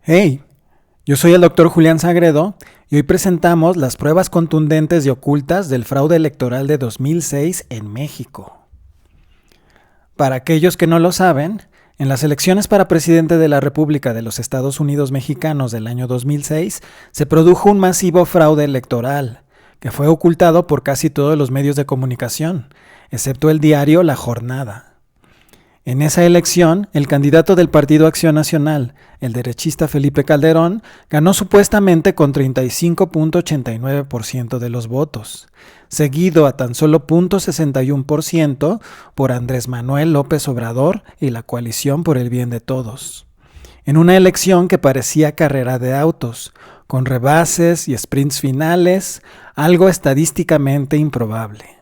Hey, yo soy el doctor Julián Sagredo y hoy presentamos las pruebas contundentes y ocultas del fraude electoral de 2006 en México. Para aquellos que no lo saben, en las elecciones para presidente de la República de los Estados Unidos Mexicanos del año 2006 se produjo un masivo fraude electoral, que fue ocultado por casi todos los medios de comunicación, excepto el diario La Jornada. En esa elección, el candidato del Partido Acción Nacional, el derechista Felipe Calderón, ganó supuestamente con 35.89% de los votos, seguido a tan solo 0.61% por Andrés Manuel López Obrador y la Coalición por el Bien de Todos. En una elección que parecía carrera de autos, con rebases y sprints finales, algo estadísticamente improbable.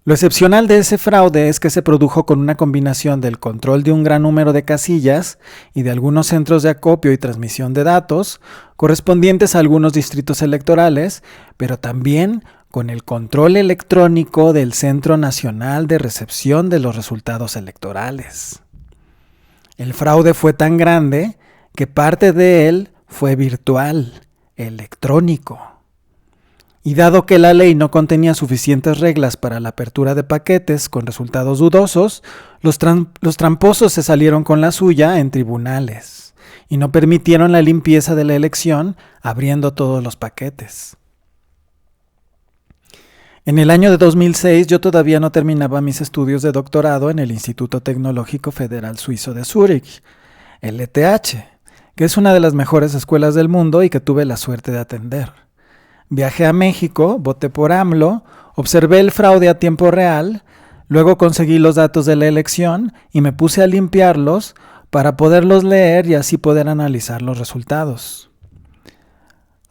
Lo excepcional de ese fraude es que se produjo con una combinación del control de un gran número de casillas y de algunos centros de acopio y transmisión de datos correspondientes a algunos distritos electorales, pero también con el control electrónico del Centro Nacional de Recepción de los Resultados Electorales. El fraude fue tan grande que parte de él fue virtual, electrónico. Y dado que la ley no contenía suficientes reglas para la apertura de paquetes con resultados dudosos, los tramposos se salieron con la suya en tribunales y no permitieron la limpieza de la elección abriendo todos los paquetes. En el año de 2006 yo todavía no terminaba mis estudios de doctorado en el Instituto Tecnológico Federal Suizo de Zúrich, el ETH, que es una de las mejores escuelas del mundo y que tuve la suerte de atender. Viajé a México, voté por AMLO, observé el fraude a tiempo real, luego conseguí los datos de la elección y me puse a limpiarlos para poderlos leer y así poder analizar los resultados.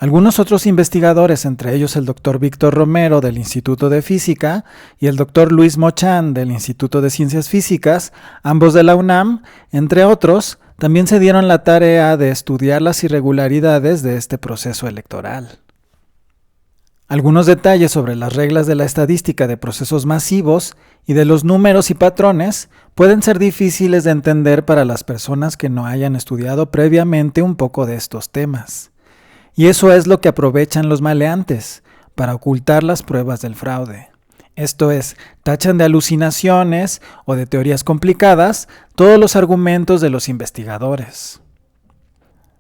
Algunos otros investigadores, entre ellos el doctor Víctor Romero del Instituto de Física y el doctor Luis Mochán del Instituto de Ciencias Físicas, ambos de la UNAM, entre otros, también se dieron la tarea de estudiar las irregularidades de este proceso electoral. Algunos detalles sobre las reglas de la estadística de procesos masivos y de los números y patrones pueden ser difíciles de entender para las personas que no hayan estudiado previamente un poco de estos temas. Y eso es lo que aprovechan los maleantes para ocultar las pruebas del fraude. Esto es, tachan de alucinaciones o de teorías complicadas todos los argumentos de los investigadores.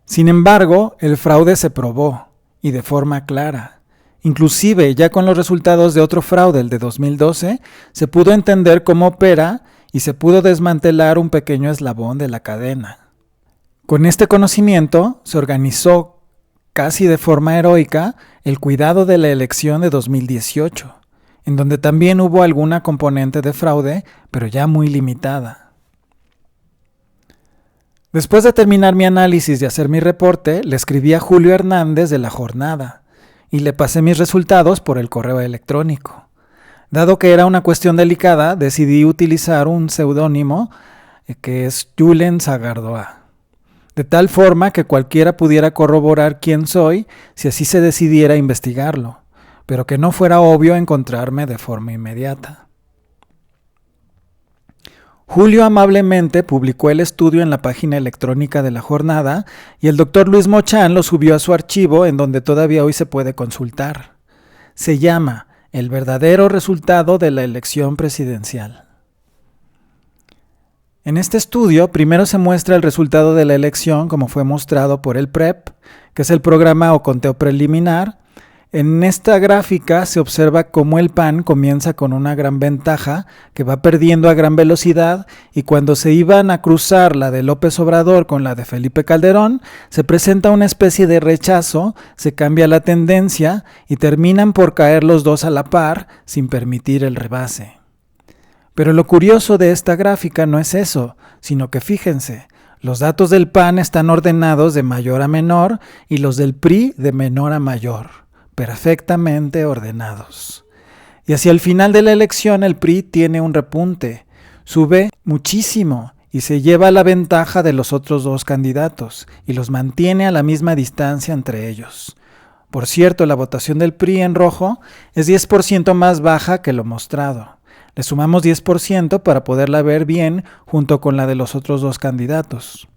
Sin embargo, el fraude se probó, y de forma clara. Inclusive, ya con los resultados de otro fraude, el de 2012, se pudo entender cómo opera y se pudo desmantelar un pequeño eslabón de la cadena. Con este conocimiento, se organizó, casi de forma heroica, el cuidado de la elección de 2018, en donde también hubo alguna componente de fraude, pero ya muy limitada. Después de terminar mi análisis y hacer mi reporte, le escribí a Julio Hernández de La Jornada, y le pasé mis resultados por el correo electrónico. Dado que era una cuestión delicada, decidí utilizar un seudónimo que es Julen Sagardoa, de tal forma que cualquiera pudiera corroborar quién soy si así se decidiera investigarlo, pero que no fuera obvio encontrarme de forma inmediata. Julio amablemente publicó el estudio en la página electrónica de La Jornada y el doctor Luis Mochán lo subió a su archivo en donde todavía hoy se puede consultar. Se llama El verdadero resultado de la elección presidencial. En este estudio primero se muestra el resultado de la elección como fue mostrado por el PREP, que es el programa o conteo preliminar. En esta gráfica se observa cómo el PAN comienza con una gran ventaja que va perdiendo a gran velocidad y cuando se iban a cruzar la de López Obrador con la de Felipe Calderón, se presenta una especie de rechazo, se cambia la tendencia y terminan por caer los dos a la par sin permitir el rebase. Pero lo curioso de esta gráfica no es eso, sino que fíjense, los datos del PAN están ordenados de mayor a menor y los del PRI de menor a mayor. Perfectamente ordenados. Y hacia el final de la elección el PRI tiene un repunte, sube muchísimo y se lleva la ventaja de los otros dos candidatos y los mantiene a la misma distancia entre ellos. Por cierto, la votación del PRI en rojo es 10% más baja que lo mostrado. Le sumamos 10% para poderla ver bien junto con la de los otros dos candidatos.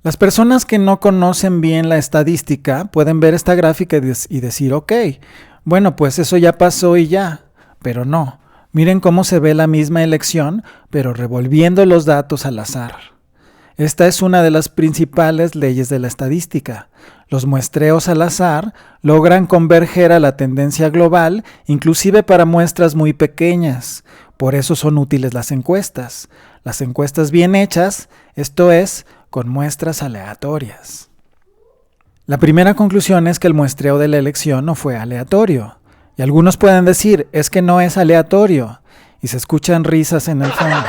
Las personas que no conocen bien la estadística pueden ver esta gráfica y decir, ok, bueno, pues eso ya pasó y ya, pero no. Miren cómo se ve la misma elección, pero revolviendo los datos al azar. Esta es una de las principales leyes de la estadística. Los muestreos al azar logran converger a la tendencia global, inclusive para muestras muy pequeñas. Por eso son útiles las encuestas. Las encuestas bien hechas, esto es, con muestras aleatorias. La primera conclusión es que el muestreo de la elección no fue aleatorio. Y algunos pueden decir, es que no es aleatorio. Y se escuchan risas en el fondo.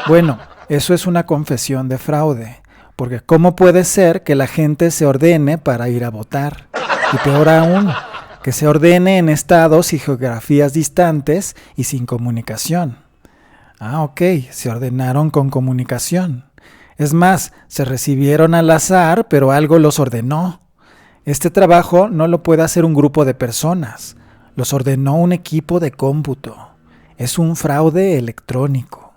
Bueno, eso es una confesión de fraude. Porque ¿cómo puede ser que la gente se ordene para ir a votar? Y peor aún, que se ordene en estados y geografías distantes y sin comunicación. Ah, ok, se ordenaron con comunicación. Es más, se recibieron al azar, pero algo los ordenó. Este trabajo no lo puede hacer un grupo de personas. Los ordenó un equipo de cómputo. Es un fraude electrónico.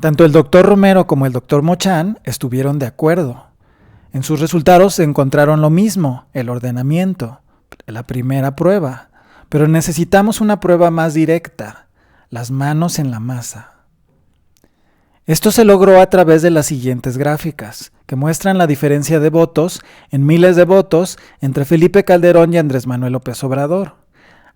Tanto el doctor Romero como el doctor Mochán estuvieron de acuerdo. En sus resultados se encontraron lo mismo, el ordenamiento, la primera prueba. Pero necesitamos una prueba más directa, las manos en la masa. Esto se logró a través de las siguientes gráficas, que muestran la diferencia de votos en miles de votos entre Felipe Calderón y Andrés Manuel López Obrador.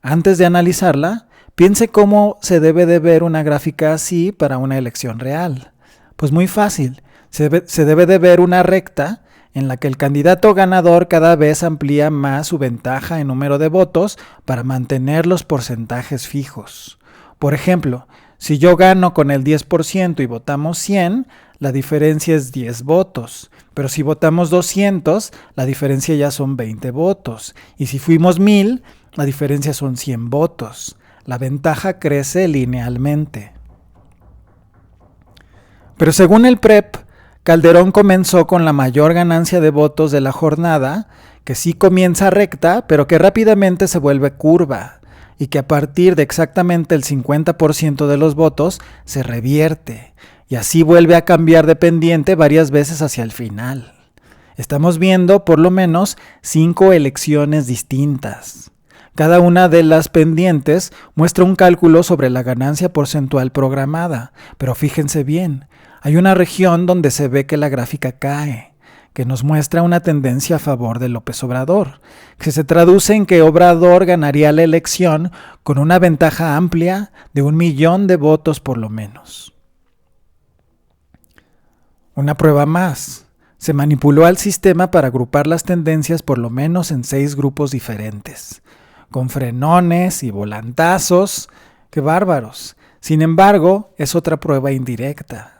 Antes de analizarla, piense cómo se debe de ver una gráfica así para una elección real. Pues muy fácil, se debe de ver una recta en la que el candidato ganador cada vez amplía más su ventaja en número de votos para mantener los porcentajes fijos. Por ejemplo, si yo gano con el 10% y votamos 100, la diferencia es 10 votos. Pero si votamos 200, la diferencia ya son 20 votos. Y si fuimos 1000, la diferencia son 100 votos. La ventaja crece linealmente. Pero según el PREP, Calderón comenzó con la mayor ganancia de votos de la jornada, que sí comienza recta, pero que rápidamente se vuelve curva, y que a partir de exactamente el 50% de los votos se revierte, y así vuelve a cambiar de pendiente varias veces hacia el final. Estamos viendo por lo menos 5 elecciones distintas. Cada una de las pendientes muestra un cálculo sobre la ganancia porcentual programada, pero fíjense bien, hay una región donde se ve que la gráfica cae, que nos muestra una tendencia a favor de López Obrador, que se traduce en que Obrador ganaría la elección con una ventaja amplia de 1 millón de votos por lo menos. Una prueba más. Se manipuló al sistema para agrupar las tendencias por lo menos en 6 grupos diferentes, con frenones y volantazos. ¡Qué bárbaros! Sin embargo, es otra prueba indirecta.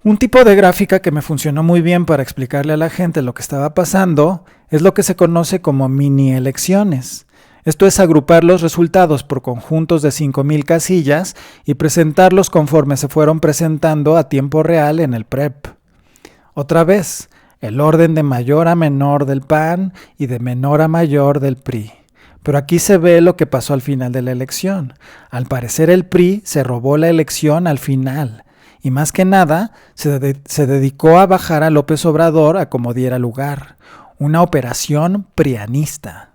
Un tipo de gráfica que me funcionó muy bien para explicarle a la gente lo que estaba pasando es lo que se conoce como mini elecciones. Esto es agrupar los resultados por conjuntos de 5,000 casillas y presentarlos conforme se fueron presentando a tiempo real en el PREP. Otra vez, el orden de mayor a menor del PAN y de menor a mayor del PRI. Pero aquí se ve lo que pasó al final de la elección. Al parecer el PRI se robó la elección al final. Y más que nada, se dedicó a bajar a López Obrador a como diera lugar. Una operación prianista.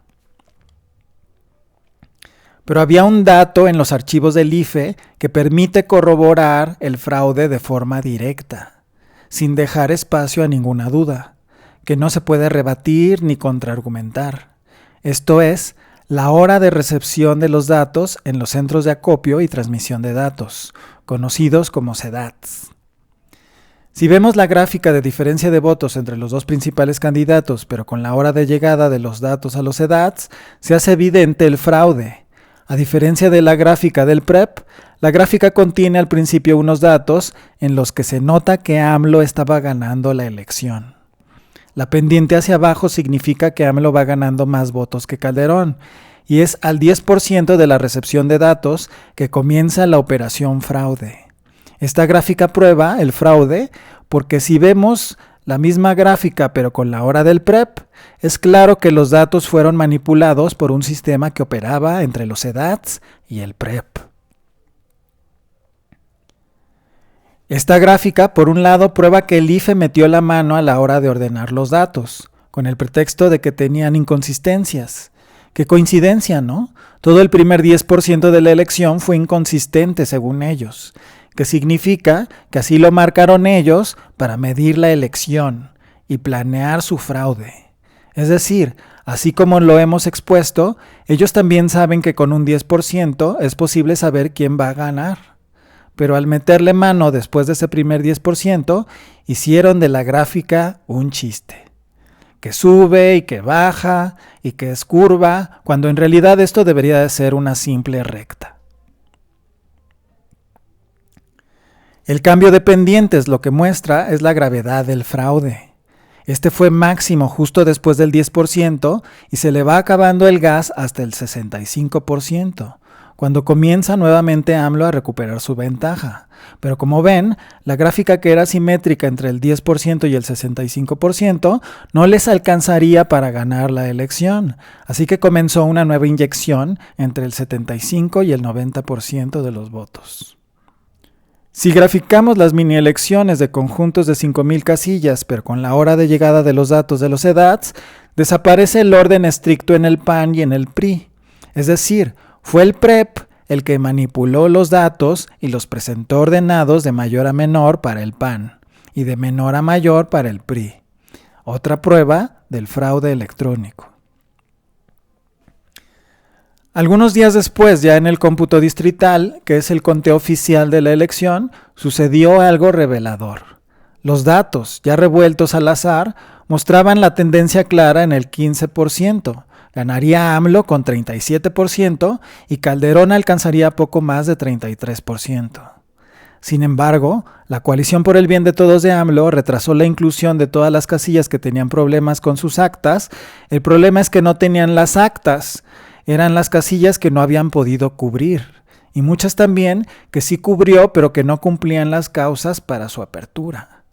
Pero había un dato en los archivos del IFE que permite corroborar el fraude de forma directa, sin dejar espacio a ninguna duda, que no se puede rebatir ni contraargumentar. Esto es, la hora de recepción de los datos en los centros de acopio y transmisión de datos, conocidos como CEDATs. Si vemos la gráfica de diferencia de votos entre los dos principales candidatos, pero con la hora de llegada de los datos a los CEDATs, se hace evidente el fraude. A diferencia de la gráfica del PREP, la gráfica contiene al principio unos datos en los que se nota que AMLO estaba ganando la elección. La pendiente hacia abajo significa que AMLO va ganando más votos que Calderón, y es al 10% de la recepción de datos que comienza la operación fraude. Esta gráfica prueba el fraude porque si vemos la misma gráfica pero con la hora del PREP, es claro que los datos fueron manipulados por un sistema que operaba entre los CEDATs y el PREP. Esta gráfica, por un lado, prueba que el IFE metió la mano a la hora de ordenar los datos, con el pretexto de que tenían inconsistencias. Qué coincidencia, ¿no? Todo el primer 10% de la elección fue inconsistente según ellos, que significa que así lo marcaron ellos para medir la elección y planear su fraude. Es decir, así como lo hemos expuesto, ellos también saben que con un 10% es posible saber quién va a ganar. Pero al meterle mano después de ese primer 10%, hicieron de la gráfica un chiste. Que sube y que baja y que es curva, cuando en realidad esto debería de ser una simple recta. El cambio de pendientes lo que muestra es la gravedad del fraude. Este fue máximo justo después del 10% y se le va acabando el gas hasta el 65%. Cuando comienza nuevamente AMLO a recuperar su ventaja. Pero como ven, la gráfica que era simétrica entre el 10% y el 65% no les alcanzaría para ganar la elección, así que comenzó una nueva inyección entre el 75 y el 90% de los votos. Si graficamos las mini elecciones de conjuntos de 5,000 casillas, pero con la hora de llegada de los datos de los EDATS, desaparece el orden estricto en el PAN y en el PRI, es decir, fue el PREP el que manipuló los datos y los presentó ordenados de mayor a menor para el PAN y de menor a mayor para el PRI. Otra prueba del fraude electrónico. Algunos días después, ya en el cómputo distrital, que es el conteo oficial de la elección, sucedió algo revelador. Los datos, ya revueltos al azar, mostraban la tendencia clara en el 15%. Ganaría AMLO con 37% y Calderón alcanzaría poco más de 33%. Sin embargo, la coalición por el bien de todos de AMLO retrasó la inclusión de todas las casillas que tenían problemas con sus actas. El problema es que no tenían las actas, eran las casillas que no habían podido cubrir, y muchas también que sí cubrió pero que no cumplían las causas para su apertura.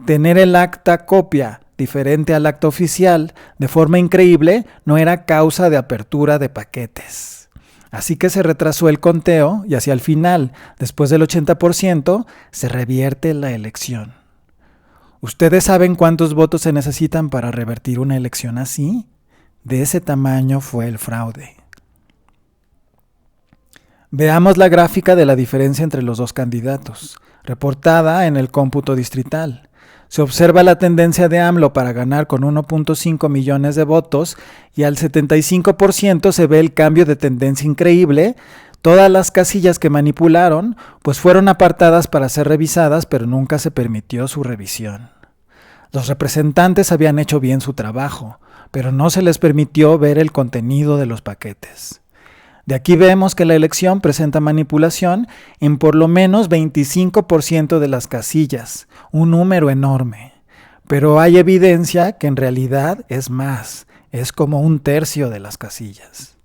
Tener el acta copia diferente al acta oficial, de forma increíble, no era causa de apertura de paquetes. Así que se retrasó el conteo y hacia el final, después del 80%, se revierte la elección. ¿Ustedes saben cuántos votos se necesitan para revertir una elección así? De ese tamaño fue el fraude. Veamos la gráfica de la diferencia entre los dos candidatos, reportada en el cómputo distrital. Se observa la tendencia de AMLO para ganar con 1.5 millones de votos y al 75% se ve el cambio de tendencia increíble. Todas las casillas que manipularon pues fueron apartadas para ser revisadas, pero nunca se permitió su revisión. Los representantes habían hecho bien su trabajo, pero no se les permitió ver el contenido de los paquetes. De aquí vemos que la elección presenta manipulación en por lo menos 25% de las casillas, un número enorme. Pero hay evidencia que en realidad es más, es como 1/3 de las casillas.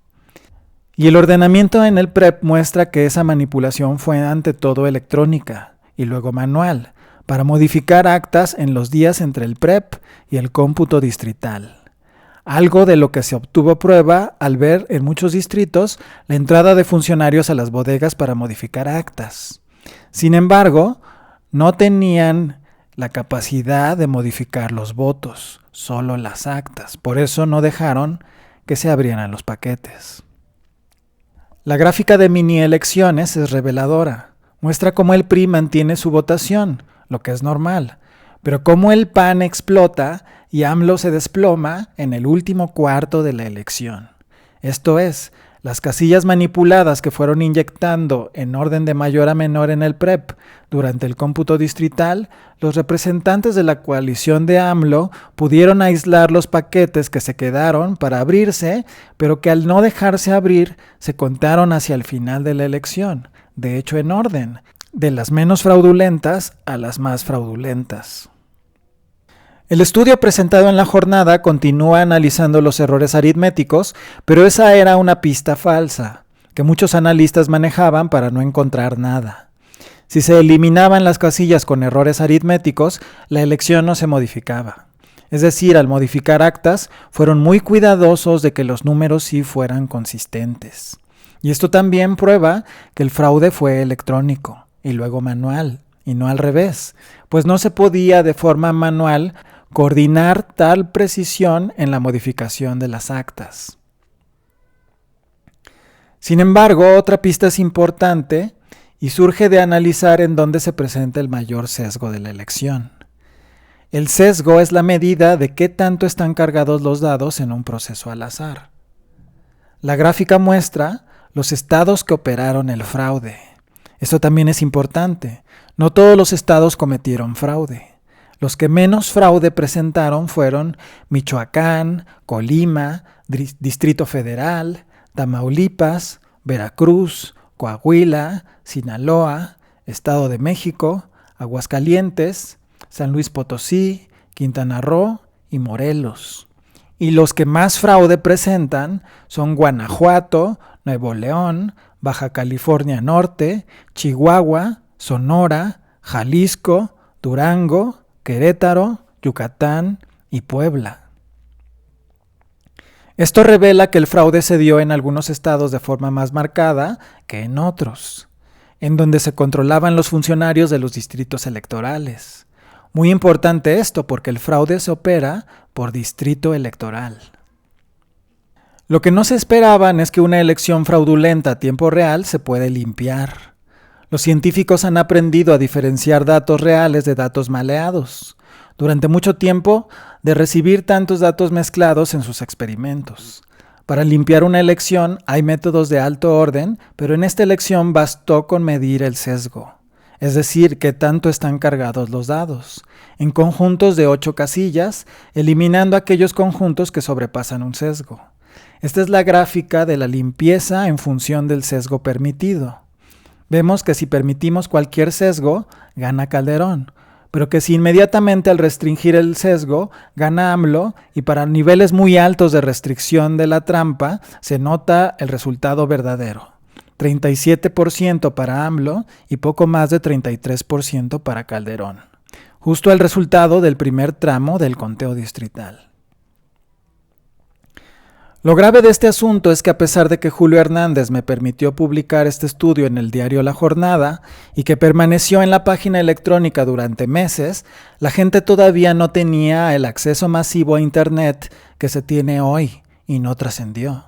Y el ordenamiento en el PREP muestra que esa manipulación fue ante todo electrónica y luego manual, para modificar actas en los días entre el PREP y el cómputo distrital. Algo de lo que se obtuvo prueba al ver en muchos distritos la entrada de funcionarios a las bodegas para modificar actas. Sin embargo, no tenían la capacidad de modificar los votos, solo las actas. Por eso no dejaron que se abrieran los paquetes. La gráfica de mini elecciones es reveladora. Muestra cómo el PRI mantiene su votación, lo que es normal, pero cómo el PAN explota y AMLO se desploma en el último cuarto de la elección. Esto es, las casillas manipuladas que fueron inyectando en orden de mayor a menor en el PREP durante el cómputo distrital, los representantes de la coalición de AMLO pudieron aislar los paquetes que se quedaron para abrirse, pero que al no dejarse abrir se contaron hacia el final de la elección, de hecho en orden, de las menos fraudulentas a las más fraudulentas. El estudio presentado en la jornada continúa analizando los errores aritméticos, pero esa era una pista falsa, que muchos analistas manejaban para no encontrar nada. Si se eliminaban las casillas con errores aritméticos, la elección no se modificaba. Es decir, al modificar actas, fueron muy cuidadosos de que los números sí fueran consistentes. Y esto también prueba que el fraude fue electrónico y luego manual y no al revés, pues no se podía de forma manual coordinar tal precisión en la modificación de las actas. Sin embargo, otra pista es importante y surge de analizar en dónde se presenta el mayor sesgo de la elección. El sesgo es la medida de qué tanto están cargados los dados en un proceso al azar. La gráfica muestra los estados que operaron el fraude. Esto también es importante. No todos los estados cometieron fraude. Los que menos fraude presentaron fueron Michoacán, Colima, Distrito Federal, Tamaulipas, Veracruz, Coahuila, Sinaloa, Estado de México, Aguascalientes, San Luis Potosí, Quintana Roo y Morelos. Y los que más fraude presentan son Guanajuato, Nuevo León, Baja California Norte, Chihuahua, Sonora, Jalisco, Durango, Querétaro, Yucatán y Puebla. Esto revela que el fraude se dio en algunos estados de forma más marcada que en otros, en donde se controlaban los funcionarios de los distritos electorales. Muy importante esto porque el fraude se opera por distrito electoral. Lo que no se esperaban es que una elección fraudulenta a tiempo real se puede limpiar. Los científicos han aprendido a diferenciar datos reales de datos maleados, durante mucho tiempo de recibir tantos datos mezclados en sus experimentos. Para limpiar una elección hay métodos de alto orden, pero en esta elección bastó con medir el sesgo, es decir, qué tanto están cargados los dados, en conjuntos de 8 casillas, eliminando aquellos conjuntos que sobrepasan un sesgo. Esta es la gráfica de la limpieza en función del sesgo permitido. Vemos que si permitimos cualquier sesgo, gana Calderón, pero que si inmediatamente al restringir el sesgo, gana AMLO, y para niveles muy altos de restricción de la trampa, se nota el resultado verdadero. 37% para AMLO y poco más de 33% para Calderón. Justo el resultado del primer tramo del conteo distrital. Lo grave de este asunto es que a pesar de que Julio Hernández me permitió publicar este estudio en el diario La Jornada y que permaneció en la página electrónica durante meses, la gente todavía no tenía el acceso masivo a Internet que se tiene hoy y no trascendió.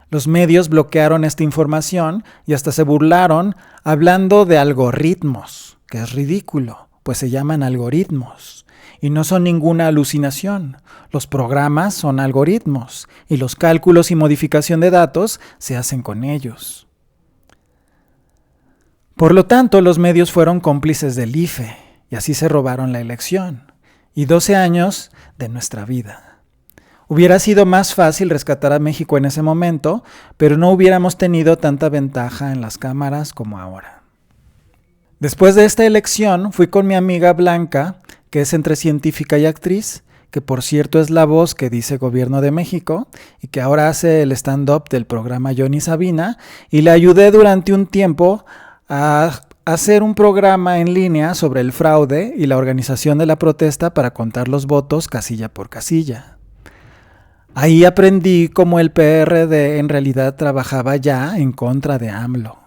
Los medios bloquearon esta información y hasta se burlaron hablando de algoritmos, que es ridículo, pues se llaman algoritmos. Y no son ninguna alucinación. Los programas son algoritmos y los cálculos y modificación de datos se hacen con ellos. Por lo tanto, los medios fueron cómplices del IFE y así se robaron la elección y 12 años de nuestra vida. Hubiera sido más fácil rescatar a México en ese momento, pero no hubiéramos tenido tanta ventaja en las cámaras como ahora. Después de esta elección, fui con mi amiga Blanca, que es entre científica y actriz, que por cierto es la voz que dice Gobierno de México y que ahora hace el stand-up del programa Johnny Sabina, y le ayudé durante un tiempo a hacer un programa en línea sobre el fraude y la organización de la protesta para contar los votos casilla por casilla. Ahí aprendí cómo el PRD en realidad trabajaba ya en contra de AMLO.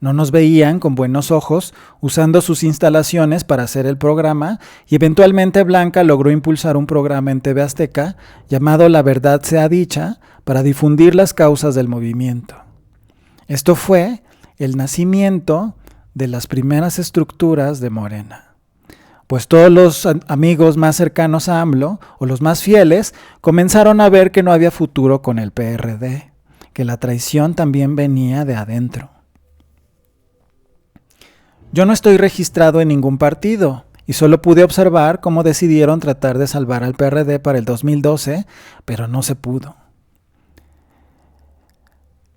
No nos veían con buenos ojos usando sus instalaciones para hacer el programa y eventualmente Blanca logró impulsar un programa en TV Azteca llamado La Verdad Sea Dicha para difundir las causas del movimiento. Esto fue el nacimiento de las primeras estructuras de Morena. Pues todos los amigos más cercanos a AMLO, o los más fieles, comenzaron a ver que no había futuro con el PRD, que la traición también venía de adentro. Yo no estoy registrado en ningún partido y solo pude observar cómo decidieron tratar de salvar al PRD para el 2012, pero no se pudo.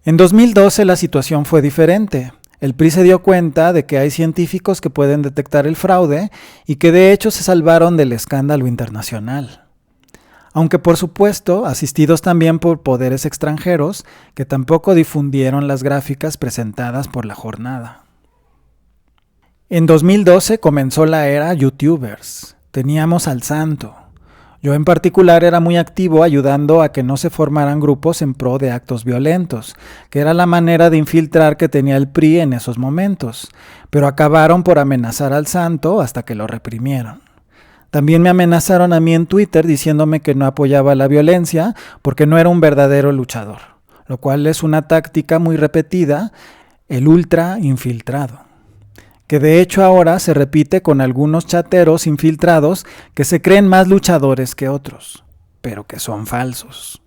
En 2012 la situación fue diferente. El PRI se dio cuenta de que hay científicos que pueden detectar el fraude y que de hecho se salvaron del escándalo internacional. Aunque por supuesto asistidos también por poderes extranjeros que tampoco difundieron las gráficas presentadas por La Jornada. En 2012 comenzó la era YouTubers. Teníamos al Santo. Yo en particular era muy activo ayudando a que no se formaran grupos en pro de actos violentos, que era la manera de infiltrar que tenía el PRI en esos momentos, pero acabaron por amenazar al santo hasta que lo reprimieron. También me amenazaron a mí en Twitter diciéndome que no apoyaba la violencia porque no era un verdadero luchador, lo cual es una táctica muy repetida, el ultra infiltrado, que de hecho ahora se repite con algunos chateros infiltrados que se creen más luchadores que otros, pero que son falsos.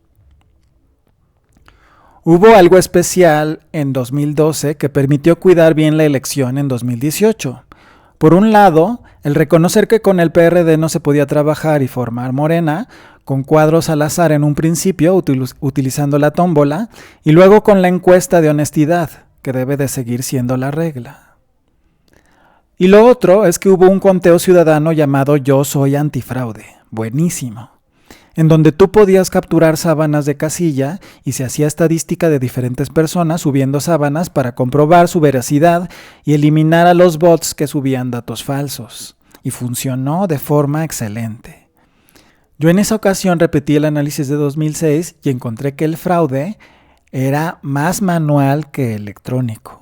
Hubo algo especial en 2012 que permitió cuidar bien la elección en 2018. Por un lado, el reconocer que con el PRD no se podía trabajar y formar Morena, con cuadros al azar en un principio utilizando la tómbola, y luego con la encuesta de honestidad, que debe de seguir siendo la regla. Y lo otro es que hubo un conteo ciudadano llamado Yo Soy Antifraude, buenísimo, en donde tú podías capturar sábanas de casilla y se hacía estadística de diferentes personas subiendo sábanas para comprobar su veracidad y eliminar a los bots que subían datos falsos. Y funcionó de forma excelente. Yo en esa ocasión repetí el análisis de 2006 y encontré que el fraude era más manual que electrónico.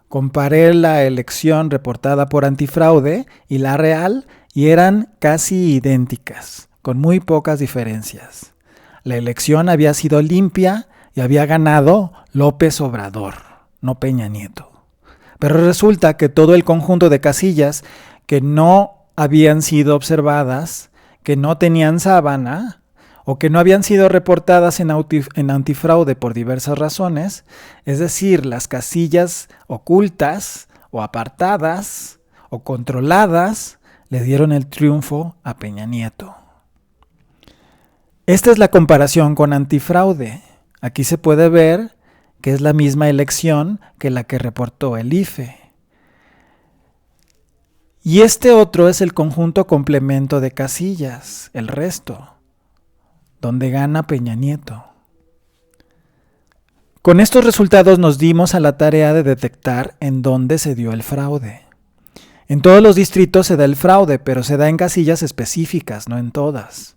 Comparé la elección reportada por Antifraude y la real y eran casi idénticas, con muy pocas diferencias. La elección había sido limpia y había ganado López Obrador, no Peña Nieto. Pero resulta que todo el conjunto de casillas que no habían sido observadas, que no tenían sábana, o que no habían sido reportadas en Antifraude por diversas razones, es decir, las casillas ocultas o apartadas o controladas, le dieron el triunfo a Peña Nieto. Esta es la comparación con Antifraude. Aquí se puede ver que es la misma elección que la que reportó el IFE. Y este otro es el conjunto complemento de casillas, el resto, donde gana Peña Nieto. Con estos resultados nos dimos a la tarea de detectar en dónde se dio el fraude. En todos los distritos se da el fraude, pero se da en casillas específicas, no en todas.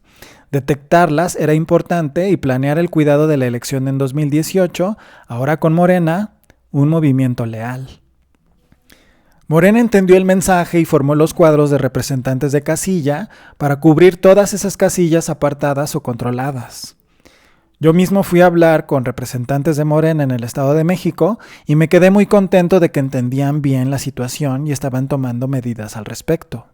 Detectarlas era importante y planear el cuidado de la elección en 2018, ahora con Morena, un movimiento leal. Morena entendió el mensaje y formó los cuadros de representantes de casilla para cubrir todas esas casillas apartadas o controladas. Yo mismo fui a hablar con representantes de Morena en el Estado de México y me quedé muy contento de que entendían bien la situación y estaban tomando medidas al respecto.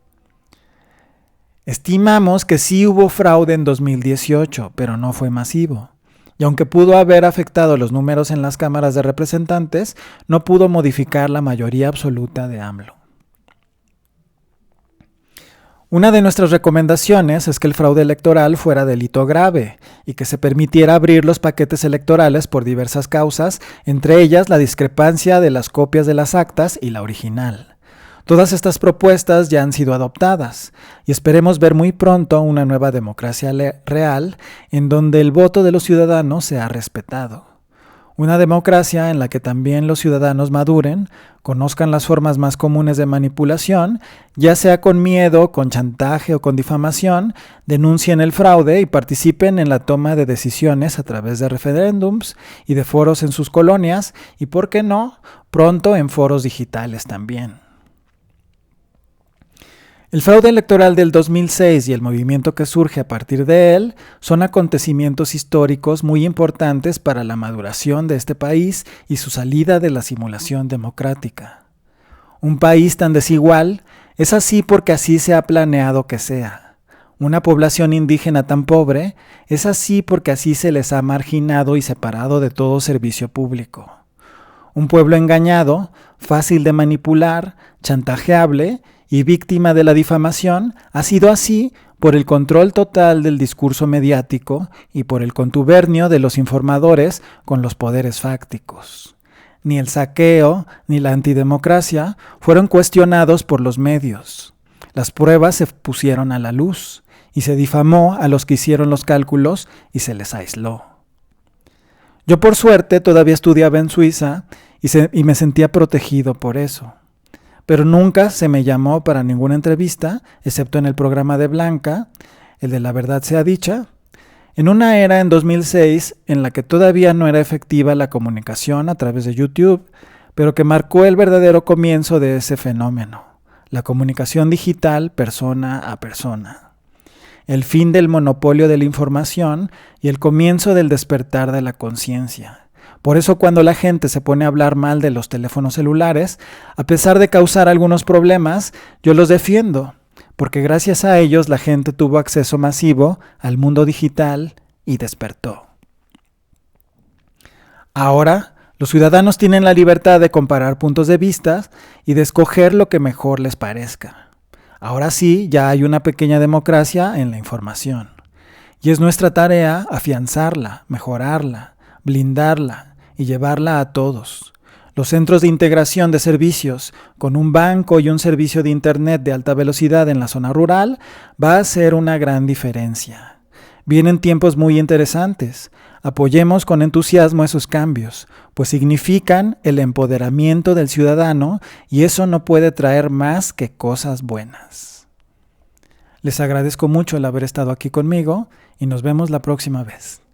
Estimamos que sí hubo fraude en 2018, pero no fue masivo. Y aunque pudo haber afectado los números en las cámaras de representantes, no pudo modificar la mayoría absoluta de AMLO. Una de nuestras recomendaciones es que el fraude electoral fuera delito grave y que se permitiera abrir los paquetes electorales por diversas causas, entre ellas la discrepancia de las copias de las actas y la original. Todas estas propuestas ya han sido adoptadas y esperemos ver muy pronto una nueva democracia real en donde el voto de los ciudadanos sea respetado. Una democracia en la que también los ciudadanos maduren, conozcan las formas más comunes de manipulación, ya sea con miedo, con chantaje o con difamación, denuncien el fraude y participen en la toma de decisiones a través de referéndums y de foros en sus colonias y, ¿por qué no?, pronto en foros digitales también. El fraude electoral del 2006 y el movimiento que surge a partir de él son acontecimientos históricos muy importantes para la maduración de este país y su salida de la simulación democrática. Un país tan desigual es así porque así se ha planeado que sea. Una población indígena tan pobre es así porque así se les ha marginado y separado de todo servicio público. Un pueblo engañado, fácil de manipular, chantajeable y víctima de la difamación ha sido así por el control total del discurso mediático y por el contubernio de los informadores con los poderes fácticos. Ni el saqueo ni la antidemocracia fueron cuestionados por los medios. Las pruebas se pusieron a la luz y se difamó a los que hicieron los cálculos y se les aisló. Yo por suerte todavía estudiaba en Suiza y me sentía protegido por eso. Pero nunca se me llamó para ninguna entrevista, excepto en el programa de Blanca, el de la verdad sea dicha, en una era en 2006 en la que todavía no era efectiva la comunicación a través de YouTube, pero que marcó el verdadero comienzo de ese fenómeno, la comunicación digital persona a persona, el fin del monopolio de la información y el comienzo del despertar de la conciencia. Por eso cuando la gente se pone a hablar mal de los teléfonos celulares, a pesar de causar algunos problemas, yo los defiendo, porque gracias a ellos la gente tuvo acceso masivo al mundo digital y despertó. Ahora, los ciudadanos tienen la libertad de comparar puntos de vista y de escoger lo que mejor les parezca. Ahora sí, ya hay una pequeña democracia en la información. Y es nuestra tarea afianzarla, mejorarla, blindarla y llevarla a todos. Los centros de integración de servicios, con un banco y un servicio de internet de alta velocidad en la zona rural, va a hacer una gran diferencia. Vienen tiempos muy interesantes. Apoyemos con entusiasmo esos cambios, pues significan el empoderamiento del ciudadano y eso no puede traer más que cosas buenas. Les agradezco mucho el haber estado aquí conmigo y nos vemos la próxima vez.